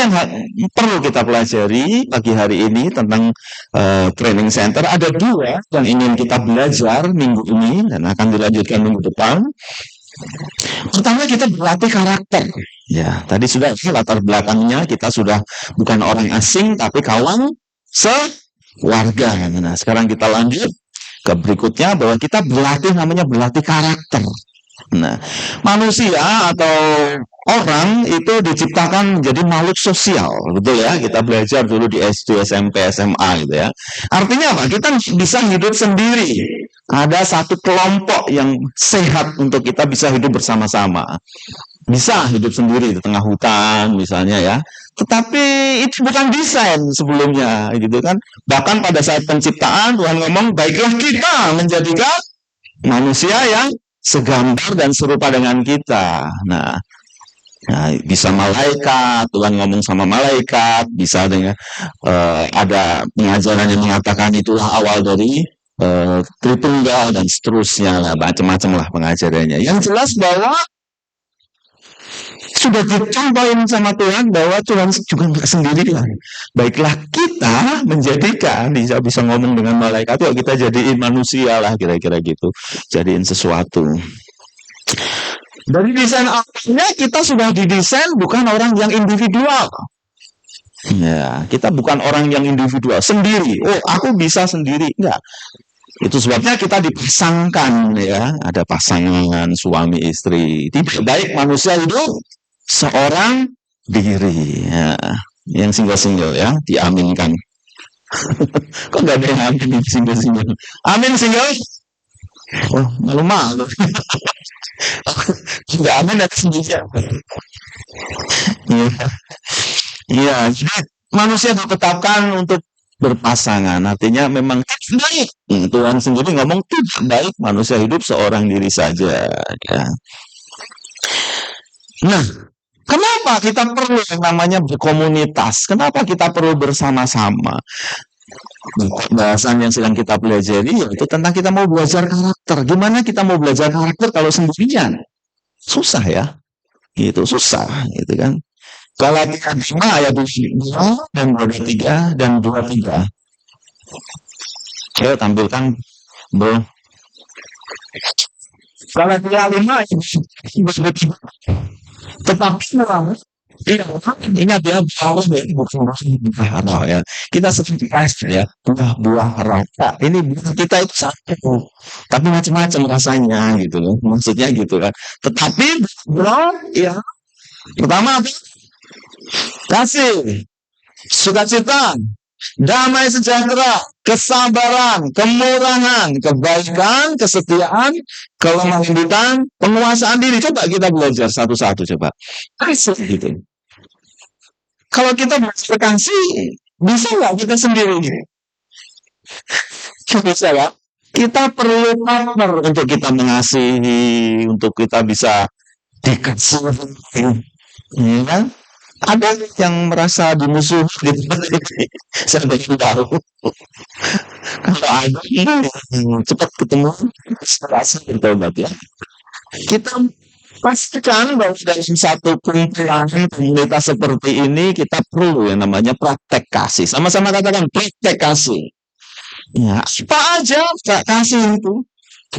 yang perlu kita pelajari pagi hari ini tentang training center. Ada dua yang ingin kita belajar minggu ini dan akan dilanjutkan minggu depan. Pertama, kita berlatih karakter. Ya, tadi sudah latar belakangnya, kita sudah bukan orang asing tapi kawan sewarga. Nah, sekarang kita lanjut ke berikutnya bahwa kita berlatih, namanya berlatih karakter. Nah, manusia atau orang itu diciptakan menjadi makhluk sosial, betul ya? Kita belajar dulu di SD, SMP, SMA gitu ya. Artinya apa? Kita bisa hidup sendiri. Ada satu kelompok yang sehat untuk kita bisa hidup bersama-sama. Bisa hidup sendiri di tengah hutan misalnya ya. Tetapi itu bukan desain sebelumnya gitu kan. Bahkan pada saat penciptaan Tuhan ngomong, baiklah kita menjadikan manusia yang segambar dan serupa dengan kita. Nah, bisa malaikat, Tuhan ngomong sama malaikat, bisa dengan ada pengajaran yang mengatakan itulah awal dari Tritunggal dan seterusnya lah, macam-macam lah pengajarannya. Yang jelas bahwa sudah dicontohin sama Tuhan bahwa Tuhan juga nggak sendirian. Baiklah kita menjadikan, bisa ngomong dengan malaikat, yuk kita jadiin manusia lah kira-kira gitu, jadiin sesuatu. Dari desain awalnya kita sudah didesain bukan orang yang individual. Ya, kita bukan orang yang individual sendiri. Oh, aku bisa sendiri, enggak. Itu sebabnya kita dipasangkan ya, ada pasangan suami istri. Tidak baik manusia hidup seorang diri ya. Yang single-single ya, diaminkan. Kok gak ada yang amin single-single? Amin single? Oh, malu-malu. Tidak amin dan sendiri. Iya, jadi manusia ditetapkan untuk berpasangan, artinya memang tidak baik. Tuhan sendiri ngomong tidak baik manusia hidup seorang diri saja. Ya. Nah, kenapa kita perlu yang namanya berkomunitas? Kenapa kita perlu bersama-sama? Bahasan yang sedang kita pelajari yaitu tentang kita mau belajar karakter. Gimana kita mau belajar karakter kalau sendirian? Susah ya, gitu susah, gitu kan? Galatia 5 ayat 2 dan 23 dan 23. Ayo tampilkan, bro. Galatia 5 ayat 23. Tetapi ingat ya, bahwa buah ya. Kita seperti ya, buah rasa. Ini buah kita itu satu, tapi macam-macam rasanya gitu loh. Maksudnya gitu kan. Tetapi bro, ya. Pertama apa? Kasih, sukacita, damai sejahtera, kesabaran, kemurahan, kebaikan, kesetiaan, kelemah lembutan, penguasaan diri. Coba kita belajar satu-satu coba. Kasih gitu. Kalau kita belajar kasih, bisa nggak kita sendiri? Bisa nggak? Kita perlu partner untuk kita mengasihi, untuk kita bisa dikasih. Ya kan? Ada yang merasa dimusuhi gitu. Saya belum tahu. Kalau ada cepat ketemu, serasa bertobat ya. Kita pastikan bahwa dalam satu kumpulan komunitas seperti ini kita perlu yang namanya praktek kasih. Sama-sama katakan praktek kasih. Ya, apa aja kasih itu?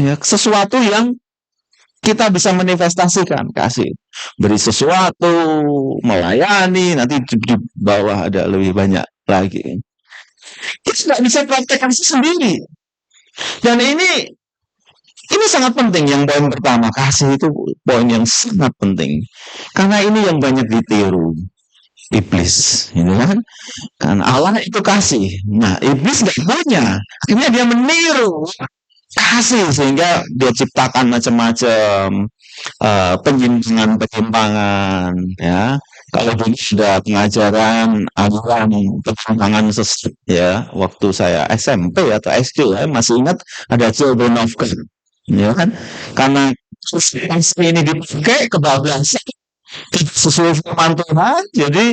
Ya, sesuatu yang kita bisa manifestasikan kasih, beri sesuatu, melayani, nanti di bawah ada lebih banyak lagi. Kita tidak bisa praktek kasih sendiri. Dan ini sangat penting. Yang poin pertama, kasih itu poin yang sangat penting. Karena ini yang banyak ditiru iblis, gitu kan? Kan Allah itu kasih. Nah, iblis nggak punya. Akhirnya dia meniru kasih sehingga dia ciptakan macam-macam penyimpangan ya. Kalau dulu sudah pengajaran aliran penyimpangan sesat ya, waktu saya SMP atau SD ya, masih ingat ada Children of God ya kan, karena kasih ini dipakai kebablasan sesuai firman Tuhan, jadi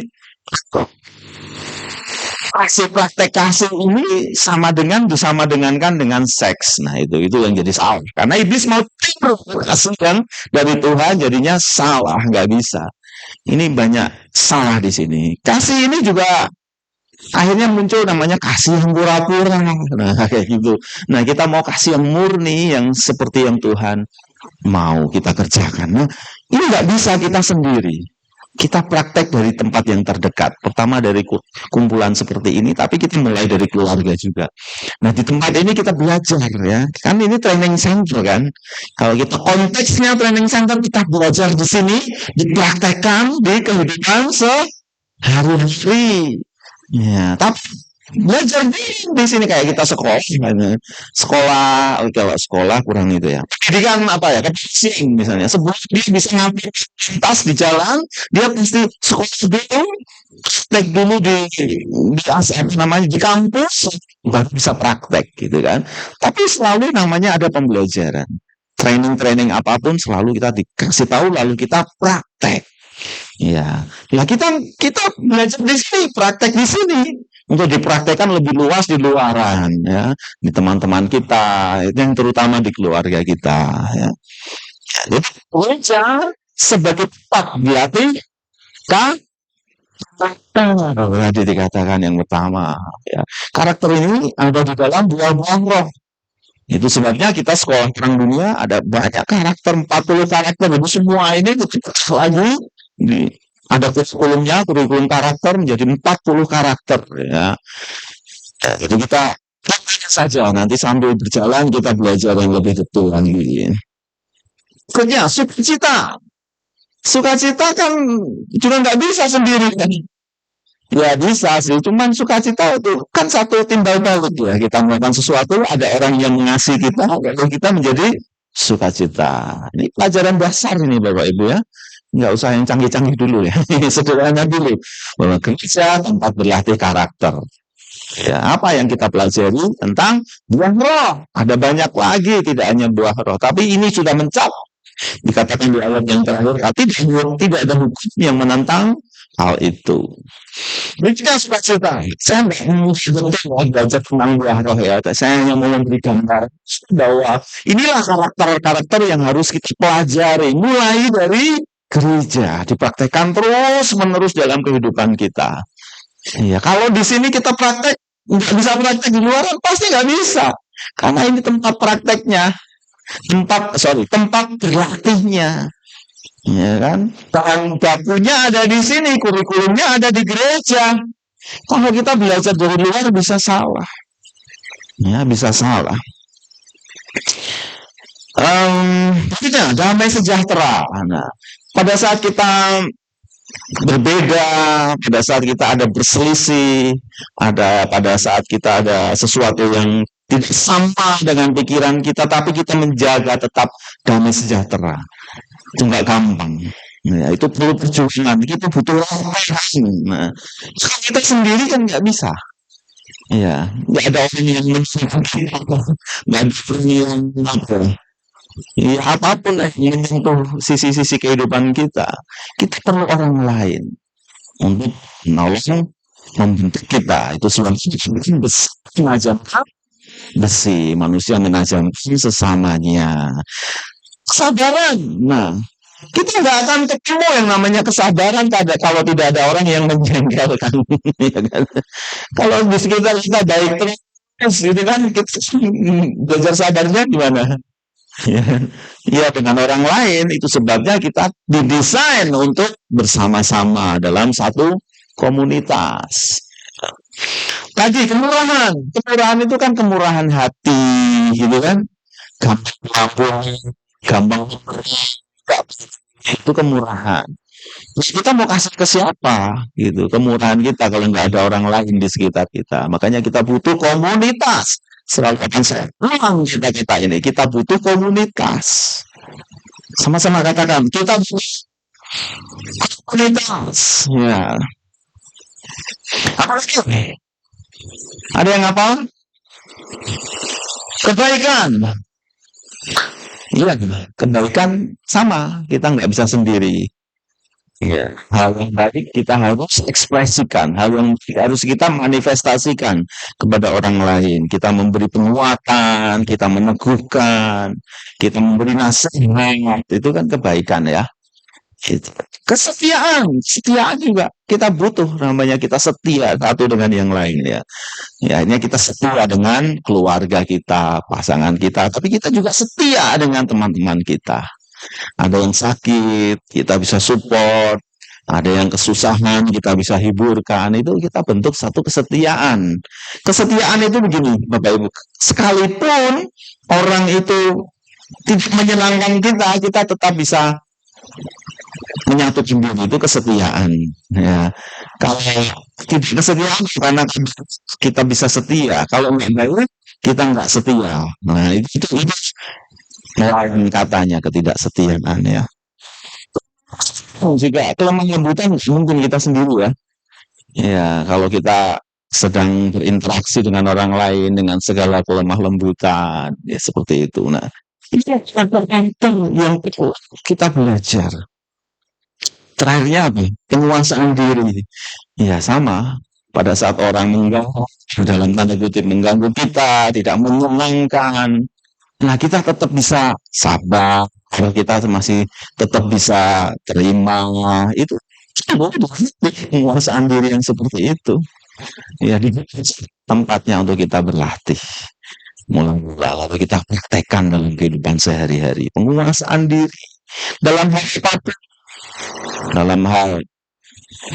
praktek kasih ini disama dengankan dengan seks. Nah itu yang jadi salah. Karena iblis mau tiru kasih yang dari Tuhan, jadinya salah, nggak bisa. Ini banyak salah di sini. Kasih ini juga akhirnya muncul namanya kasih yang pura-pura. Nah, kayak gitu. Nah, kita mau kasih yang murni, yang seperti yang Tuhan mau kita kerjakan. Nah, ini nggak bisa kita sendiri. Kita praktek dari tempat yang terdekat. Pertama dari kumpulan seperti ini, tapi kita mulai dari keluarga juga. Nah, di tempat ini kita belajar ya. Kan ini training center kan. Kalau kita konteksnya training center, kita belajar di sini, dipraktekkan di kehidupan sehari-hari. Ya, tapi belajar di sini kayak kita sekolah, sekolah, kalau sekolah kurang itu ya. Pendidikan apa ya? Kebersihan misalnya. Sebelum dia bisa ngambil tas di jalan, dia pasti sekolah dulu, praktek dulu namanya di kampus, baru bisa praktek gitu kan. Tapi selalu namanya ada pembelajaran. Training-training apapun selalu kita dikasih tahu lalu kita praktek. Ya, ya kita belajar di sini, praktek di sini untuk dipraktekkan lebih luas di luaran ya, di teman-teman kita, itu yang terutama di keluarga kita ya. Jadi belajar sebagai tempat dilatih karakter. Tadi dikatakan yang pertama ya. Karakter ini ada di dalam buah-buah roh. Itu sebabnya kita sekolah perang dunia ada banyak karakter, 40 karakter. Jadi semua ini lagi ada kurikulumnya, kurikulum karakter menjadi 40 karakter ya. Jadi kita saja nanti sambil berjalan kita belajar yang lebih detail lagi. Kerja sukacita. Sukacita kan juga nggak bisa sendiri kan. Ya bisa sih, cuman sukacita itu kan satu timbal balik ya. Kita melakukan sesuatu, ada orang yang mengasihi kita, lalu kita menjadi sukacita. Ini pelajaran dasar ini Bapak Ibu ya. Nggak usah yang canggih-canggih dulu ya. Sederhana dulu. Bahwa kerja tempat berlatih karakter. Ya, apa yang kita pelajari tentang buah roh. Ada banyak lagi, tidak hanya buah roh. Tapi ini sudah mencapai. Dikatakan di ayat yang terakhir, tidak ada hukum yang menentang hal itu. Berikutnya sukacita. Saya nggak belajar tentang buah roh ya. Saya hanya mau memberi gambar bahwa inilah karakter-karakter yang harus kita pelajari. Mulai dari gereja. Dipraktekkan terus-menerus dalam kehidupan kita. Iya, kalau di sini kita praktek, nggak bisa praktek di luar, pasti nggak bisa. Karena ini tempat prakteknya. Tempat berlatihnya. Ya kan? Bahan bakunya ada di sini, kurikulumnya ada di gereja. Kalau kita belajar dari luar bisa salah. Ya, bisa salah. Damai sejahtera. Nah, pada saat kita berbeda, pada saat kita ada berselisih, pada saat kita ada sesuatu yang tidak sama dengan pikiran kita, tapi kita menjaga tetap damai sejahtera. Itu nggak gampang. Ya, itu perlu perjuangan. Kita butuh orang. Nah, kita sendiri kan nggak bisa. Ya, nggak ada orang yang menyentuh kita, nggak ada orang yang apa. Ya, apapun yang menyentuh sisi-sisi kehidupan kita perlu orang lain untuk menolong membentuk kita. Itu sebabnya besi menajamkan besi, manusia menajamkan sesamanya. Kesabaran. Nah, kita nggak akan ketemu yang namanya kesabaran kalau tidak ada orang yang menjengkelkan. Ya kan? Kalau di sekitar kita baik terus, gitu kan, kita belajar sabarnya gimana? Ya, dengan orang lain. Itu sebabnya kita didesain untuk bersama-sama dalam satu komunitas. Tadi kemurahan. Kemurahan itu kan kemurahan hati, gitu kan? Gampang melambung, gampang itu kemurahan. Terus kita mau kasih ke siapa? Gitu, kemurahan kita kalau nggak ada orang lain di sekitar kita. Makanya kita butuh komunitas. Selalu katakan saya, kita ini, kita butuh komunitas. Sama-sama katakan, kita butuh komunitas. Ya. Apa lagi? Ada yang apa? Kebaikan. Iya, kebaikan sama. Kita nggak bisa sendiri. Ya, hal yang baik kita harus ekspresikan, hal yang harus kita manifestasikan kepada orang lain. Kita memberi penguatan, kita meneguhkan, kita memberi nasihat, itu kan kebaikan ya. Gitu. Kesetiaan juga kita butuh, namanya kita setia satu dengan yang lain ya. Ya, akhirnya kita setia dengan keluarga kita, pasangan kita, tapi kita juga setia dengan teman-teman kita. Ada yang sakit, kita bisa support. Ada yang kesusahan, kita bisa hiburkan. Itu kita bentuk satu kesetiaan. Kesetiaan itu begini, Bapak Ibu. Sekalipun orang itu tidak menyenangkan kita, kita tetap bisa menyatu kembali, itu kesetiaan ya. Kalau tidak kesetiaan karena kita bisa setia, kalau nggak baik kita nggak setia. Nah itu lain katanya ketidaksetiaan ya. Juga kelemahan lembutan mungkin kita sendiri ya. Ya kalau kita sedang berinteraksi dengan orang lain dengan segala kelemah lembutan ya seperti itu. Nah ini yang kita belajar. Terakhirnya apa? Penguasaan diri. Ya sama. Pada saat orang mengganggu, dalam tanda kutip mengganggu kita, tidak menyenangkan. Nah kita tetap bisa sabar. Kita masih tetap bisa terima. Itu penguasaan diri yang seperti itu. Ya di tempatnya untuk kita berlatih. Mula-mula lalu kita praktekkan dalam kehidupan sehari-hari. Penguasaan diri dalam hal apapun, dalam hal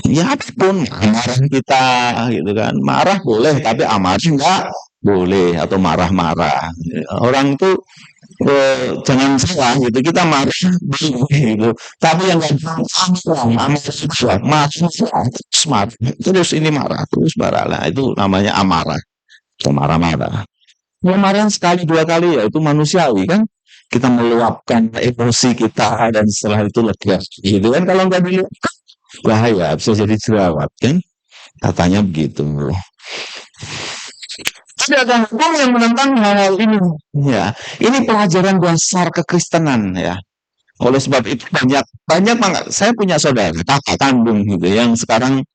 ya apapun, marah kita gitu kan, marah boleh tapi amarah enggak boleh, atau marah-marah orang tuh jangan salah gitu, kita marah boleh gitu, tapi yang nggak marah terus marah terus ini marah terus marah, nah itu namanya amarah atau marah-marah. Ya marah sekali dua kali ya itu manusiawi kan, kita meluapkan emosi kita dan setelah itu lega gitu kan, kalau nggak dulu bahaya, bisa jadi jerawat kan, katanya begitu. Tapi ada hukum yang menentang hal ini ya, ini pelajaran dasar kekristenan ya. Oleh sebab itu banyak banyak banget, saya punya saudara kakak kandung gitu yang sekarang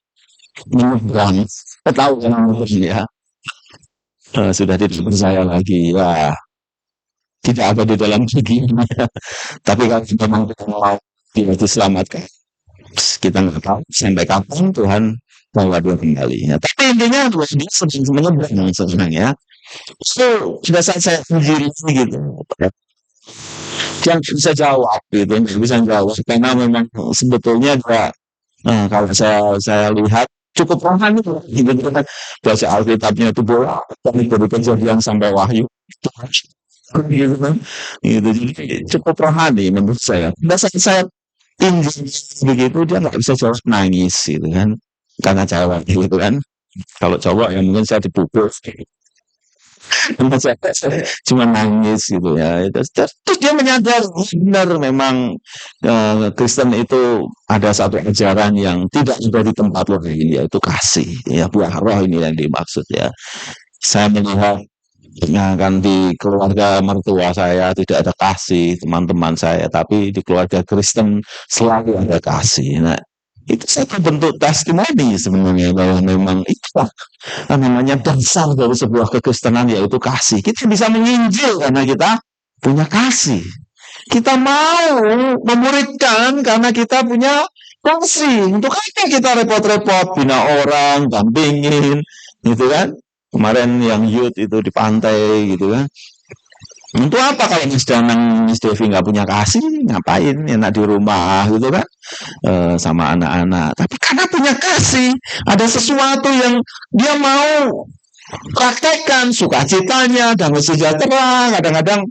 menyeberang, tahu kan ya. Sudah tidak percaya lagi ya, tidak ada di dalam dirinya. Tapi kalau memang kita mau dia diselamatkan, kita nggak tahu sampai kapan Tuhan bawa dia kembali. Ya, tapi intinya dia sedang menyeberang sebenarnya ya. So, pada saat saya sendiri gitu, dia nggak bisa jawab gitu, nggak bisa jawab karena memang sebetulnya dia, kalau saya lihat cukup rohani gitu kan, baca Alkitabnya itu bola dari Kejadian sampai Wahyu gitu kan, gitu jadi cukup rohani menurut saya. Pada saat saya tinggi begitu dia nggak bisa jawab, nangis gitu kan, karena cewek gitu kan, kalau cowok ya mungkin saya dipukul. Saya cuma nangis gitu ya. Terus dia menyadari benar memang Kristen itu ada satu ajaran yang tidak ada di tempat lain, yaitu kasih. Ya buah roh ini yang dimaksud ya. Saya melihat ya kan di keluarga mertua saya tidak ada kasih, teman-teman saya, tapi di keluarga Kristen selalu ada kasih. Nah, itu satu bentuk testimoni sebenarnya bahwa memang itulah namanya dasar dari sebuah kekristenan, yaitu kasih. Kita bisa menginjil karena kita punya kasih. Kita mau memuridkan karena kita punya kasih. Untuk apa kita repot-repot bina orang, dampingin, gitu kan? Kemarin yang youth itu di pantai gitu kan. Untuk apa kalau Mas Danang, Mas Devi nggak punya kasih, ngapain enak di rumah gitu kan, sama anak-anak. Tapi karena punya kasih, ada sesuatu yang dia mau praktekkan, sukacitanya, damai sejahtera. Kadang-kadang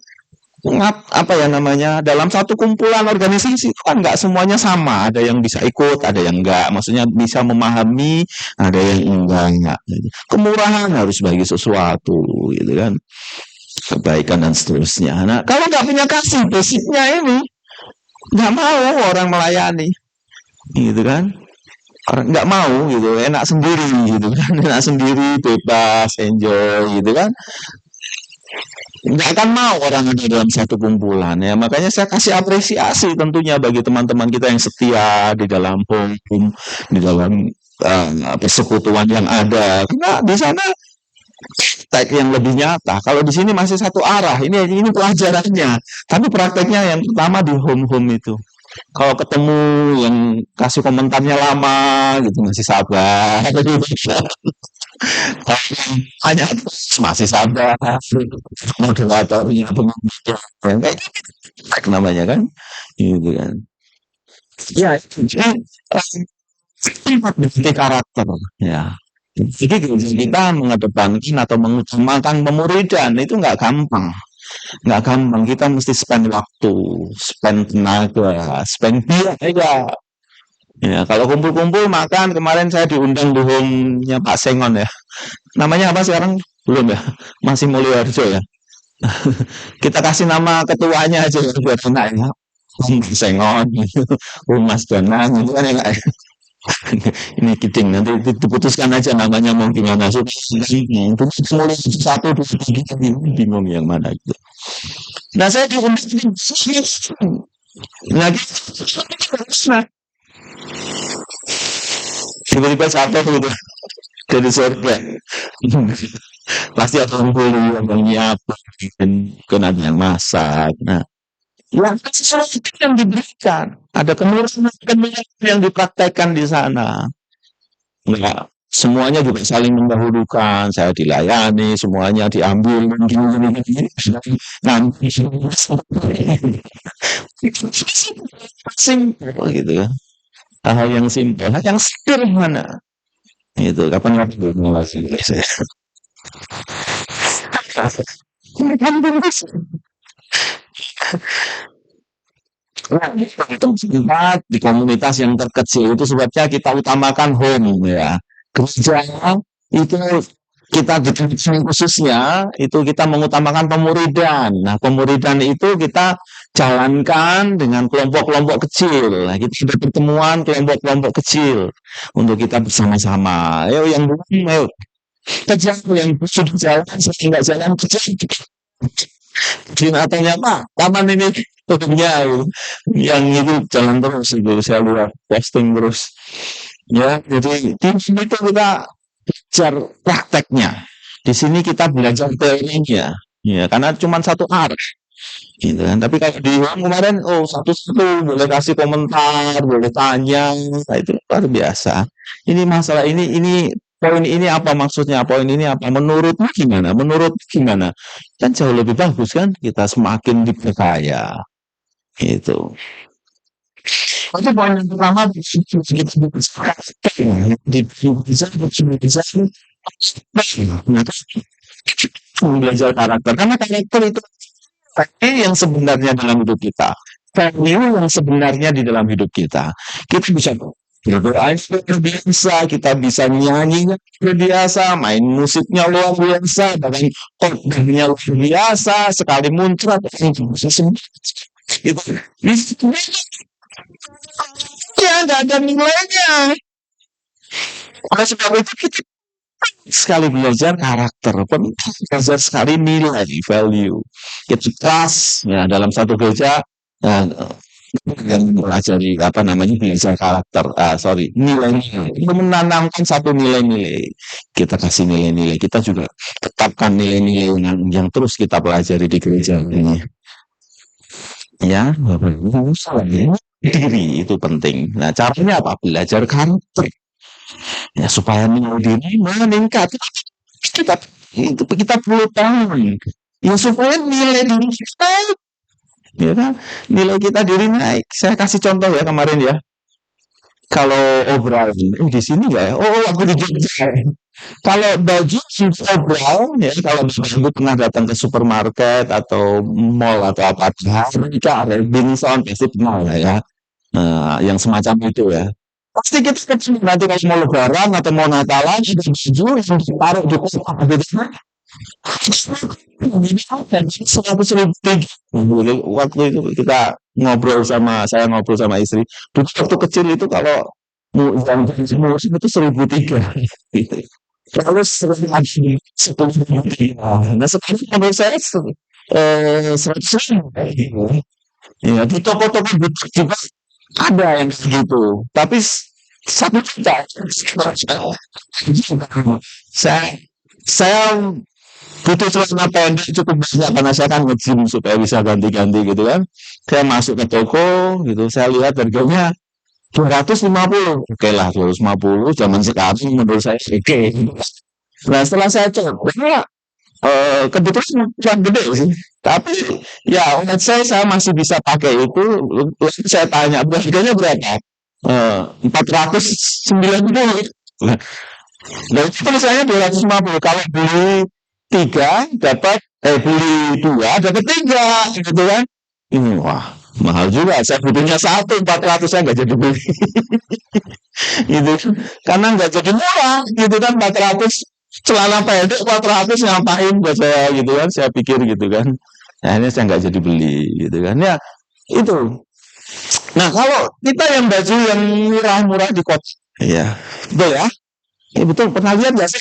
apa ya namanya, dalam satu kumpulan organisasi itu kan nggak semuanya sama, ada yang bisa ikut, ada yang enggak, maksudnya bisa memahami, ada yang enggak. Kemurahan harus bagi sesuatu gitu kan, kebaikan dan seterusnya. Nah kalau nggak punya kasih, basicnya ini nggak mau orang melayani gitu kan, orang nggak mau gitu, enak sendiri gitu kan, enak sendiri, bebas, enjoy gitu kan, nggak akan mau orang ada dalam satu kumpulan ya. Makanya saya kasih apresiasi tentunya bagi teman-teman kita yang setia di dalam home, di dalam persekutuan yang ada, karena di sana praktek yang lebih nyata. Kalau di sini masih satu arah, ini pelajarannya, tapi prakteknya yang pertama di home itu Kalau ketemu yang kasih komentarnya lama gitu masih sabar. Kalau yang hanya masih sabar. Moderatornya, pembicaranya, kayak gitu namanya kan, gitu kan. Ya, berarti karakter, ya. Jadi gereja kita mengedepankan atau mengutamakan pemuridan itu nggak gampang. Kita mesti spend waktu, spend tenaga, spend biaya. Ya, kalau kumpul-kumpul makan kemarin saya diundang bohongnya Pak Sengon ya. Namanya apa sekarang? Belum ya? Masih Mulyoharjo ya. Kita kasih nama ketuanya aja ya, biar enak ya. Mas Sengon, Mas Danang, itu kan enak. Ini kidding, nanti diputuskan aja namanya mau gimana. Itu mulai satu, dua, tiga, bingung yang mana itu. Nah saya diundang, nah gitu. Tiba-tiba jatuh gitu dari surga. Pasti ada penghulu yang nyiapin, kan ada yang masak. Nah, yang sesuatu yang diberikan, ada kemurahan yang dipraktekkan di sana. Enggak, semuanya juga saling mendahulukan. Saya dilayani, semuanya diambil, gini. Nanti simpel gitu ya. Hal yang simpel, hal yang sederhana. Itu kapan belum lagi saya. Nah, itu tempat di komunitas yang terkecil itu sebabnya kita utamakan home ya. Gereja itu kita di gereja khususnya itu kita mengutamakan pemuridan. Nah, pemuridan itu kita jalankan dengan kelompok-kelompok kecil. Nah, kita ada pertemuan kelompok-kelompok kecil untuk kita bersama-sama. Ayo yang belum, ayo kerja yang sudah jalan, saya nggak jalan kerja binatangnya Pak, taman ini tutupnya yang itu jalan terus itu saya lihat posting terus ya. Jadi di sini itu kita belajar prakteknya, di sini kita belajar teorinya ya, karena cuma satu arah gitu kan. Tapi kalau di kemarin oh satu-satu boleh kasih komentar, boleh tanya, nah itu luar biasa. Ini masalah ini poin ini apa maksudnya, poin ini apa, menurutmu gimana, menurut gimana, kan jauh lebih bagus kan kita semakin diperkaya gitu. Itu poin yang pertama di bisa belajar karakter, karena karakter itu value yang sebenarnya dalam hidup kita, value yang sebenarnya di dalam hidup kita. Kita bisa berdoa luar biasa, kita bisa nyanyinya luar biasa, main musiknya luar biasa, bahkan khotbahnya luar biasa, sekali muncrat bisa sembuh. Itu ya nggak ada nilainya. Oleh sebab itu kita sekali belajar karakter, belajar sekali nilai, value. Kita kelas ya dalam satu gereja ya, yang mempelajari apa namanya belajar karakter, sorry nilai-nilai, menanamkan satu nilai-nilai. Kita kasih nilai-nilai, kita juga tetapkan nilai-nilai yang terus kita pelajari di gereja ini. Ya, diri itu penting. Nah, caranya apa? Belajar karakter. Ya, supaya nilai diri meningkat. Kita itu kita perlu tahu. Ya supaya nilai diri kita ya kan? Nilai kita diri naik. Saya kasih contoh ya kemarin ya. Kalau obral di sini nggak ya? Oh, aku di Jogja. Kalau baju obral ya, kalau aku pernah datang ke supermarket atau mall atau apa, Harika, Robinson pasti pernah lah ya. Yang semacam itu ya. Pasti kita kecil nanti kalau mau lebaran atau mau Natalan ada baju yang ditaruh di kotak gitu. 100.000 waktu itu kita saya ngobrol sama istri. Dulu waktu kecil itu kalau yang musim itu 1.300. Lalu 10.000. Nah sekarang menurut saya 100.000. Ya di toko-toko butik juga ada yang segitu. Tapi 1 juta. Saya saya butuh celana pendek cukup banyak karena saya kan nge-gym supaya bisa ganti-ganti gitu kan. Saya masuk ke toko gitu, saya lihat harganya 250. Oke lah 250 zaman sekarang menurut saya oke. Nah setelah saya coba, kebetulan yang gede sih. Tapi ya let's say saya masih bisa pakai itu. Lalu saya tanya harganya berapa? 490. Nah, dan itu misalnya 250. Kalau beli tiga dapat beli dua dapat tiga gitu kan. Ini wah mahal juga. Saya butuhnya satu 400 saya nggak jadi beli gitu karena nggak jadi murah gitu kan 400 celana pendek 400 ngapain buat saya gitu kan saya pikir gitu kan. Nah ini saya nggak jadi beli gitu kan ya itu. Nah kalau kita yang baju yang murah-murah di kota ya betul ya. Ya betul, pernah lihat nggak sih?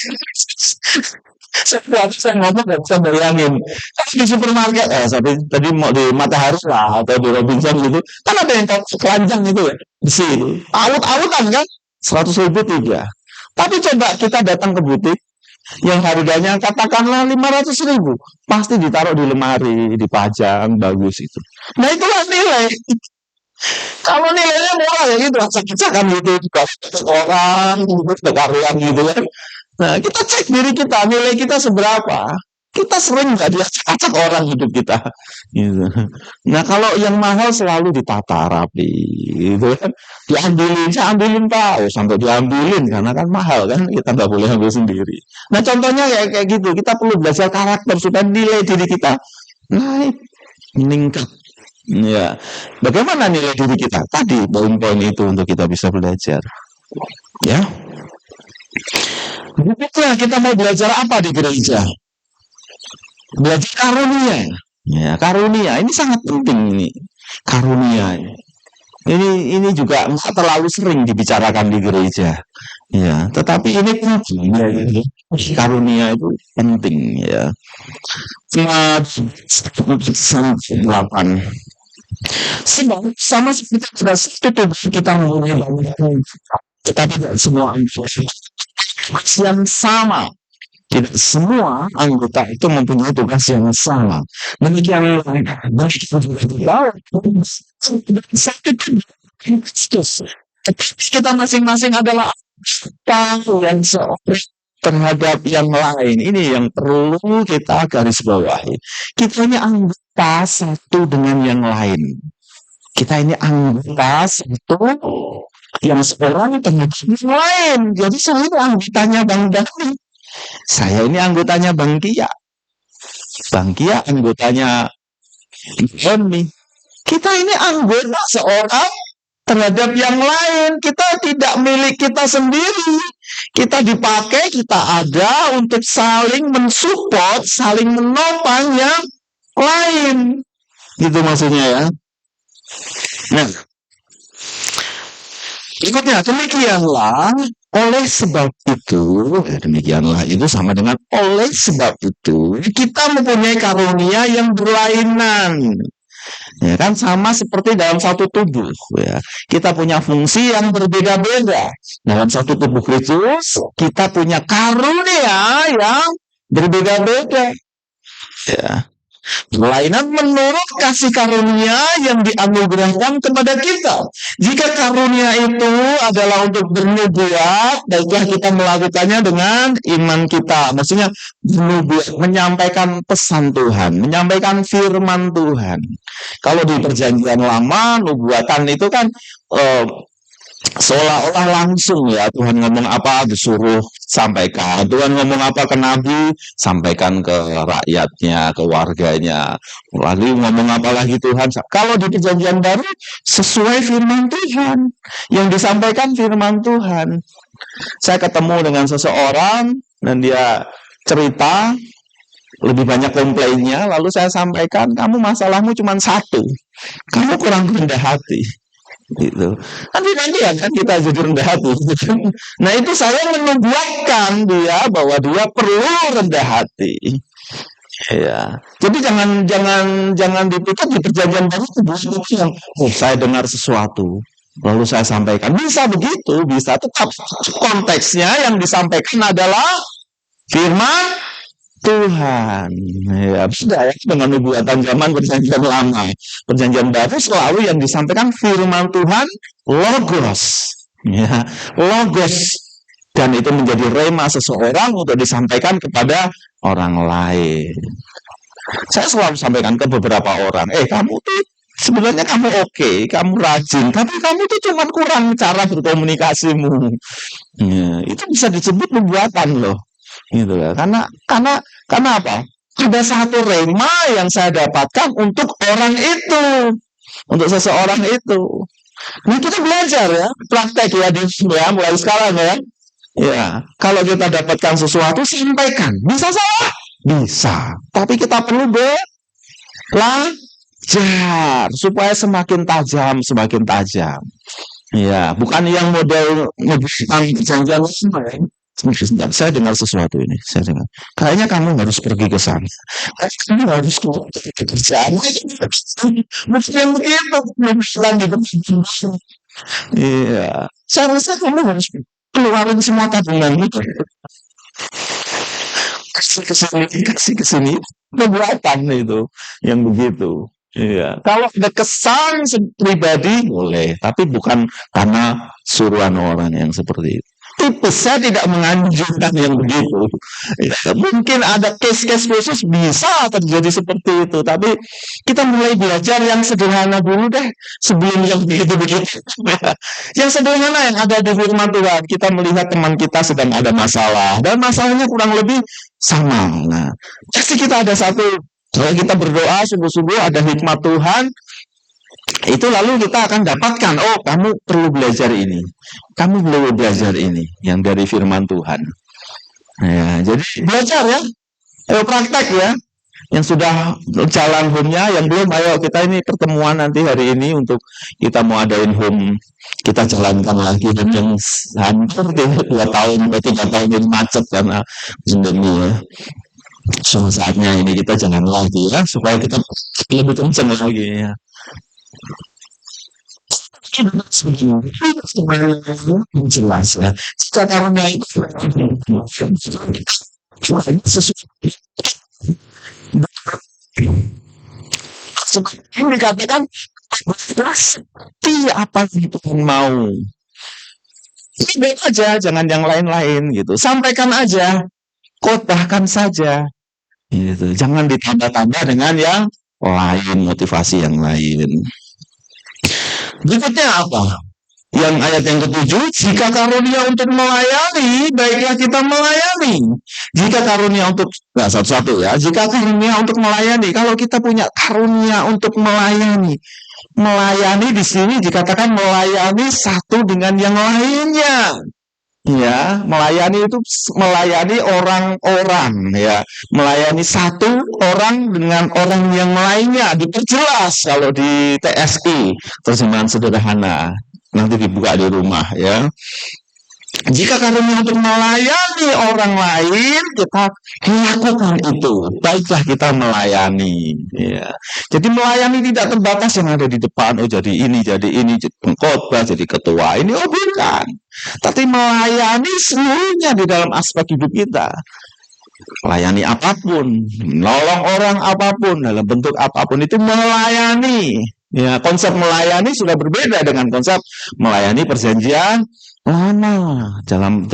Saya ngomong nggak bisa bayangin. Kalau di supermarket, tapi tadi mau di Matahari lah atau di Robinson gitu, kan ada yang keranjang itu ya, besi itu. Awut-awutan kan, 100.000 tiga. Tapi coba kita datang ke butik yang harganya katakanlah 500.000, pasti ditaruh di lemari, dipajang, bagus itu. Nah itulah nilai. Kalau nilainya murah ya gitu, acak-acakan gitu, dikasih orang, gitu, karyawan gitu kan. Nah, kita cek diri kita, nilai kita seberapa. Kita sering nggak diacak-acak orang hidup kita. Gitu. Nah, kalau yang mahal selalu ditata rapi, gitu kan. Diambilin, saya ambilin Pak. Oh, sampai diambilin, karena kan mahal kan, kita nggak boleh ambil sendiri. Nah, contohnya kayak gitu, kita perlu belajar karakter supaya nilai diri kita naik, meningkat. Ya, bagaimana nilai diri kita? Tadi poin-poin itu untuk kita bisa belajar. Ya, berikutnya kita mau belajar apa di gereja? Belajar karunia. Ya, karunia ini sangat penting ini. Karunia. Ini juga nggak terlalu sering dibicarakan di gereja. Ya, tetapi ini penting ya. Karunia itu penting ya. Cuma 8. Sama seperti pada satu tubuh kita mempunyai banyak kita tidak semua anggota yang sama. Tidak semua anggota itu mempunyai tugas yang sama. Demikian satu Kristus. Kita masing-masing adalah tahu yang seorang terhadap yang lain. Ini yang perlu kita garis bawahi. Kita ini anggota satu dengan yang lain. Kita ini anggota satu yang seorang terhadap yang lain. Jadi saya ini anggotanya Bang Dani. Saya ini anggotanya Bang Kia. Bang Kia anggotanya Emi. Kita ini anggota seorang terhadap yang lain. Kita tidak milik kita sendiri. Kita dipakai, kita ada untuk saling mensupport, saling menopang yang lain. Gitu maksudnya ya. Nah, berikutnya demikianlah oleh sebab itu, demikianlah itu sama dengan oleh sebab itu kita mempunyai karunia yang berlainan. Ya kan sama seperti dalam satu tubuh ya. Kita punya fungsi yang berbeda-beda. Dalam satu tubuh Kristus kita punya karunia yang berbeda-beda. Ya. Berlainan menurut kasih karunia yang dianugerahkan kepada kita. Jika karunia itu adalah untuk bernubuat, baiklah kita melakukannya dengan iman kita. Maksudnya bernubuat, menyampaikan pesan Tuhan, menyampaikan firman Tuhan. Kalau di perjanjian lama, nubuatan itu kan seolah-olah langsung ya, Tuhan ngomong apa disuruh sampaikan, Tuhan ngomong apa ke nabi sampaikan ke rakyatnya, ke warganya, lalu ngomong apa lagi Tuhan. Kalau di perjanjian baru sesuai firman Tuhan, yang disampaikan firman Tuhan. Saya ketemu dengan seseorang dan dia cerita lebih banyak komplainnya, lalu saya sampaikan, kamu masalahmu cuma satu, kamu kurang rendah hati. Gitu. Kan tidak kan kita jadi rendah hati. Nah itu saya membuatkan dia bahwa dia perlu rendah hati. Ya. Jadi jangan dipikir di perjanjian baru itu yang saya dengar sesuatu lalu saya sampaikan. Bisa begitu, bisa, tetap konteksnya yang disampaikan adalah firman Tuhan. Ya, beda ya dengan nubuatan zaman perjanjian lama. Perjanjian baru selalu yang disampaikan firman Tuhan, logos. Ya, logos. Dan itu menjadi rema seseorang untuk disampaikan kepada orang lain. Saya selalu sampaikan ke beberapa orang, kamu tuh sebenarnya kamu oke, kamu rajin, tapi kamu tuh cuma kurang cara berkomunikasimu. Ya, itu bisa disebut nubuatan loh. Gitu ya. Karena apa? Ada satu rema yang saya dapatkan untuk orang itu, untuk seseorang itu. Nah, kita belajar ya, praktek ya di ya, mulai sekarang ya. Ya, kalau kita dapatkan sesuatu sampaikan. Bisa salah? Bisa. Tapi kita perlu belajar supaya semakin tajam, semakin tajam. Ya, bukan yang model perjanjian lama ya. Sebentar, saya dengar sesuatu ini. Saya dengar. Kayaknya kamu harus pergi ke sana. Kayaknya kamu harus ke kerjaan. Mungkin begitu. Lagi iya. Saya rasa kamu harus keluarin semua tabungan itu. Kasih ke sini. Keberatan itu. Yang begitu. Iya. Kalau ada kesan pribadi boleh, tapi bukan karena suruhan orang yang seperti itu. Tipe saya tidak menganjurkan yang begitu. Ya, mungkin ada case-case khusus bisa terjadi seperti itu, tapi kita mulai belajar yang sederhana dulu deh sebelum yang begitu-begitu. Yang sederhana yang ada di firman Tuhan, kita melihat teman kita sedang ada masalah dan masalahnya kurang lebih sama. Nah, pasti kita ada satu. Kalau kita berdoa sungguh-sungguh ada hikmat Tuhan, itu lalu kita akan dapatkan, kamu perlu belajar ini, kamu perlu belajar ini, yang dari firman Tuhan. Ya, jadi belajar ya, praktek ya. Yang sudah jalan home-nya, yang belum, ayo kita ini pertemuan nanti hari ini untuk kita mau adain home, kita jalankan lagi yang hampir 2 tahun atau 3 tahun ini macet karena pandemi ya. So, saatnya ini kita jangan lagi ya, supaya kita lebih kenceng lagi ya. Jelas ya. Jika karunia itu seperti dikatakan seperti apa yang Tuhan mau. Ini baik aja, jangan yang lain-lain gitu. Sampaikan aja, khotbahkan saja. Gitu. Jangan ditambah-tambah dengan yang lain, motivasi yang lain. Berikutnya apa? Yang ayat yang ke-7, jika karunia untuk melayani, baiklah kita melayani. Jika karunia untuk, satu-satu ya, jika karunia untuk melayani, kalau kita punya karunia untuk melayani, melayani di sini dikatakan melayani satu dengan yang lainnya. Ya, melayani itu melayani orang-orang ya, melayani satu orang dengan orang yang lainnya. Diperjelas kalau di TSI, terjemahan sederhana, nanti dibuka di rumah ya. Jika karunia untuk melayani orang lain, kita lakukan itu. Baiklah kita melayani. Ya. Jadi melayani tidak terbatas yang ada di depan. Jadi jadi pengkhotbah, jadi ketua. Ini bukan. Tapi melayani seluruhnya di dalam aspek hidup kita. Melayani apapun, menolong orang apapun, dalam bentuk apapun itu melayani. Ya, konsep melayani sudah berbeda dengan konsep melayani perjanjian lama dalam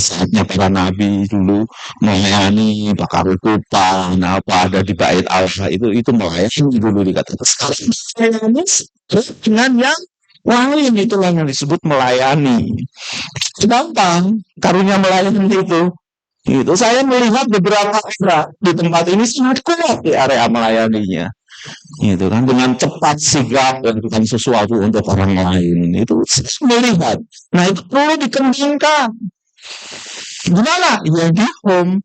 saatnya para nabi dulu melayani bakar kupang, ada di bait Allah itu melayani dulu dikatakan. Sekarang melayani dengan yang lain, itulah yang disebut melayani. Gampang karunia melayani itu. Itu saya melihat beberapa orang di tempat ini sangat kuat di area melayaninya. Gitu kan, dengan cepat sigap melakukan sesuatu untuk orang lain. Itu saya melihat. Nah, itu perlu dikembangkan. Gimana? Ya di home.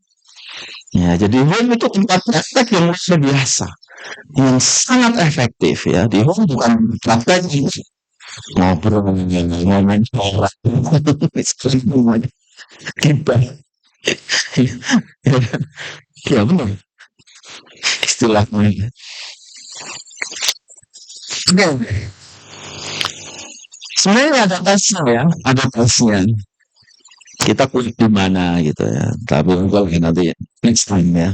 Ya, jadi home itu tempat praktek yang luar biasa, yang sangat efektif ya. Di home bukan praktek ngobrol ngomong orang tiba ya benar istilahnya. Sebenarnya ada tesnya ya, ada tesnya. kita kuat di mana gitu ya. Tapi mungkin nanti next time ya.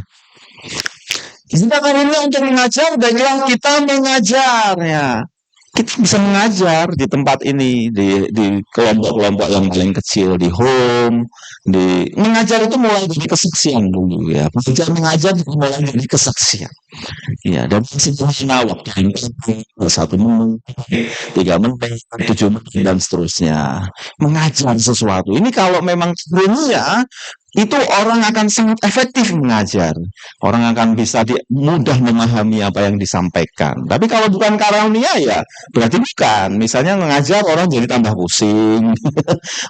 Kita karunia untuk mengajar, baiklah kita mengajar ya. Kita bisa mengajar di tempat ini, di kelompok-kelompok yang paling kecil, di home, mengajar itu mulai dari kesaksian dulu ya. Mengajar mulai dari kesaksian. Ya, dan sederhana waktu yang 1 menit, 3 menit, 7 menit, dan seterusnya. Mengajar sesuatu. Ini kalau memang karunia, itu orang akan sangat efektif mengajar. Orang akan bisa mudah memahami apa yang disampaikan. Tapi kalau bukan karunia ya berarti bukan. Misalnya mengajar orang jadi tambah pusing.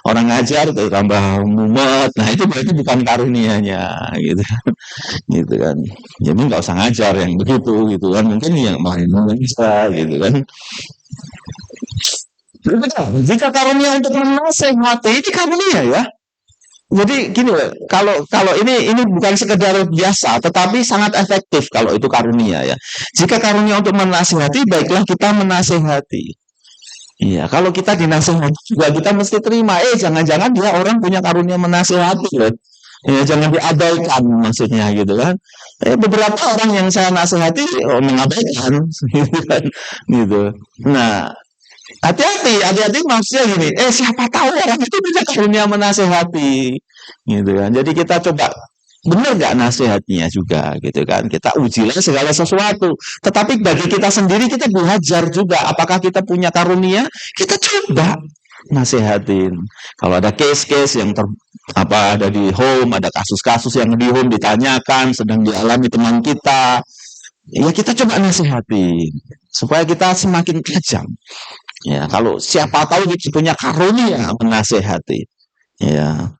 Orang ngajar jadi tambah mumet. Nah itu berarti bukan karunianya gitu. Gitu kan. Jadi nggak usah ngajar yang begitu gitu kan. Mungkin yang main bisa gitu kan. Jika karunia untuk menasehati, itu karunia ya. Jadi gini loh, kalau ini bukan sekedar biasa, tetapi sangat efektif kalau itu karunia ya. Jika karunia untuk menasihati, baiklah kita menasihati. Iya, kalau kita dinasihati juga kita mesti terima. Jangan-jangan dia orang punya karunia menasihati loh. Ya, jangan diabaikan maksudnya gitu kan. Beberapa orang yang saya nasihati mengabaikan gitu kan. Gitu. Nah, hati-hati maksudnya gini, siapa tahu orang itu punya karunia menasehati, gitu kan. Jadi kita coba benar nggak nasihatnya juga, gitu kan. Kita ujilah segala sesuatu. Tetapi bagi kita sendiri kita belajar juga, apakah kita punya karunia, kita coba nasehatin. Kalau ada case-case yang ada di home, ada kasus-kasus yang di home ditanyakan, sedang dialami teman kita, ya kita coba nasehatin supaya kita semakin tajam. Ya, kalau siapa tahu kita punya karunia menasehati. Ya.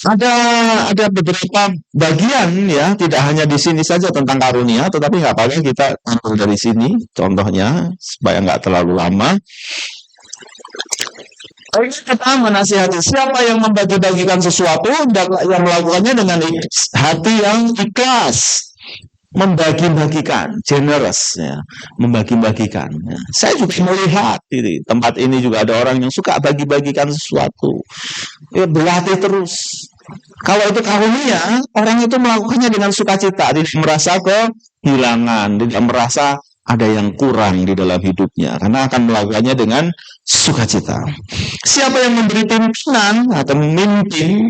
Ada beberapa bagian ya, tidak hanya di sini saja tentang karunia, tetapi nggak apa-apa kita ambil dari sini contohnya supaya nggak terlalu lama. Kita menasihati siapa yang membagi-bagikan sesuatu dan yang melakukannya dengan hati yang ikhlas. Membagi-bagikan, generous ya, membagi-bagikan. Ya. Saya juga melihat di tempat ini juga ada orang yang suka bagi-bagikan sesuatu. Ya, berlatih terus. Kalau itu karunia, orang itu melakukannya dengan sukacita, tidak merasa kehilangan, tidak merasa ada yang kurang di dalam hidupnya, karena akan melakukannya dengan sukacita. Siapa yang memberi pimpinan atau memimpin,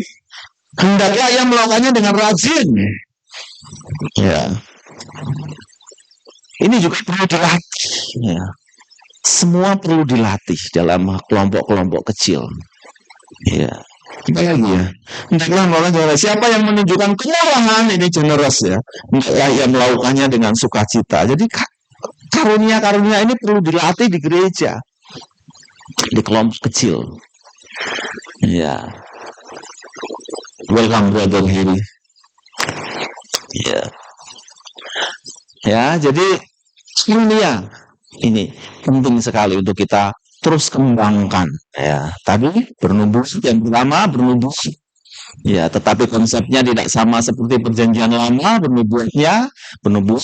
hendaklah ia melakukannya dengan rajin. Ya. Ini juga perlu dilatih. Ya. Semua perlu dilatih dalam kelompok-kelompok kecil. Ya. Apa lagi ya? Hendaklah siapa yang menunjukkan kemurahan ini generous ya. Hendaklah ia melakukannya dengan sukacita. Jadi karunia-karunia ini perlu dilatih di gereja, di kelompok kecil. Ya. Welcome brother Hiri. Ya. Ya, jadi karunia ini penting sekali untuk kita terus kembangkan. Ya, tadi bernubuat yang pertama bernubuat. Ya, tetapi konsepnya tidak sama seperti perjanjian lama. Bernubuat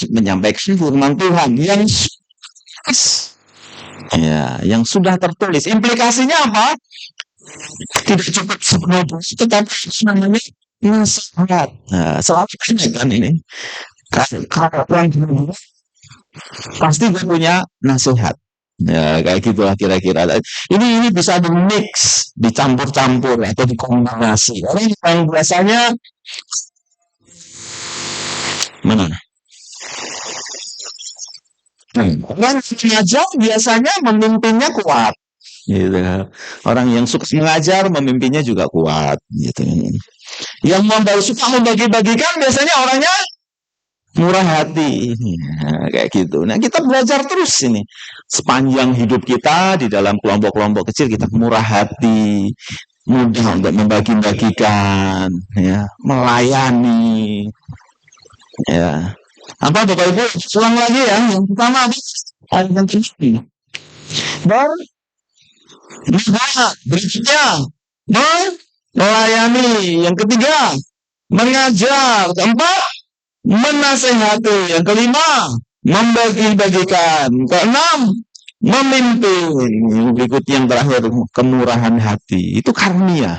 menyampaikan firman Tuhan yang sudah tertulis. Implikasinya apa? Tidak cukup sepenuhnya, tetapi namanya nasihat. Nah, selalu kan ini. Kalau orang pasti dia punya nasihat. Ya, kayak gitulah kira-kira. Ini bisa di-mix, dicampur-campur atau dikombinasi. Orang yang biasanya mana? Orang mengajar biasanya memimpinnya kuat. Gitu. Orang yang suka mengajar memimpinnya juga kuat. Gitu. Yang suka membagi-bagikan biasanya orangnya murah hati, kayak gitu. Nah, kita belajar terus ini sepanjang hidup kita di dalam kelompok-kelompok kecil, kita murah hati, mudah untuk membagi-bagikan, ya, melayani, ya. Apa Bapak Ibu? Ulang lagi ya. Yang pertama ayat yang ini. Berikutnya melayani. Yang ketiga mengajar. Keempat menasehati. Yang kelima membagi-bagikan. Keenam memimpin. Yang berikutnya yang terakhir, kemurahan hati. Itu karunia.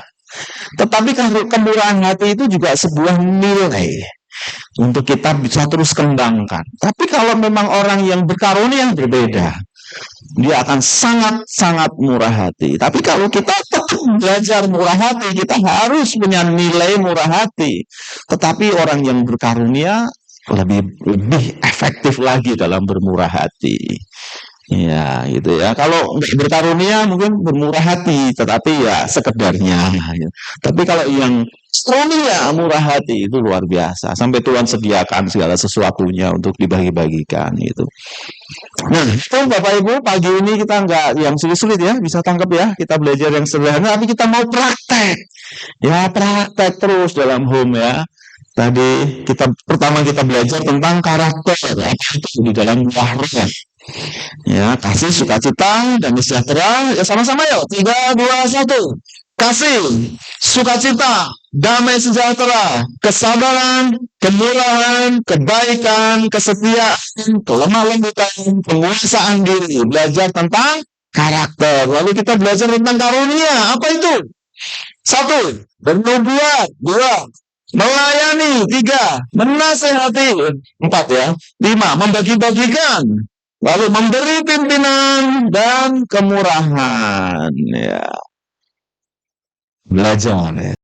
Tetapi kemurahan hati itu juga sebuah nilai untuk kita bisa terus kembangkan. Tapi kalau memang orang yang berkarunia yang berbeda, dia akan sangat-sangat murah hati. Tapi kalau kita tetap belajar murah hati, kita harus punya nilai murah hati. Tetapi orang yang berkarunia lebih efektif lagi dalam bermurah hati. Ya, gitu ya. Kalau nggak berkarunia mungkin bermurah hati, tetapi ya sekedarnya. Ya. Tapi kalau yang karunia murah hati itu luar biasa. Sampai Tuhan sediakan segala sesuatunya untuk dibagi-bagikan itu. Nah, itu Bapak Ibu, pagi ini kita nggak yang sulit-sulit ya, bisa tangkap ya. Kita belajar yang sederhana, tapi kita mau praktek. Ya, praktek terus dalam home ya. Tadi pertama kita belajar tentang karakter, apa itu di dalam buah roh. Ya, kasih, sukacita, dan sejahtera. Ya sama-sama yuk. 3, 2, 1. Kasih, sukacita, damai sejahtera, kesabaran, kemurahan, kebaikan, kesetiaan, kelemah lembutan, penguasaan diri. Belajar tentang karakter. Lalu kita belajar tentang karunia. Apa itu? 1. Bernubuat. 2. Melayani. 3. Menasehati. 4 ya. 5. Membagi-bagikan. Lalu memberi pimpinan dan kemurahan. Ya. Belajar ya.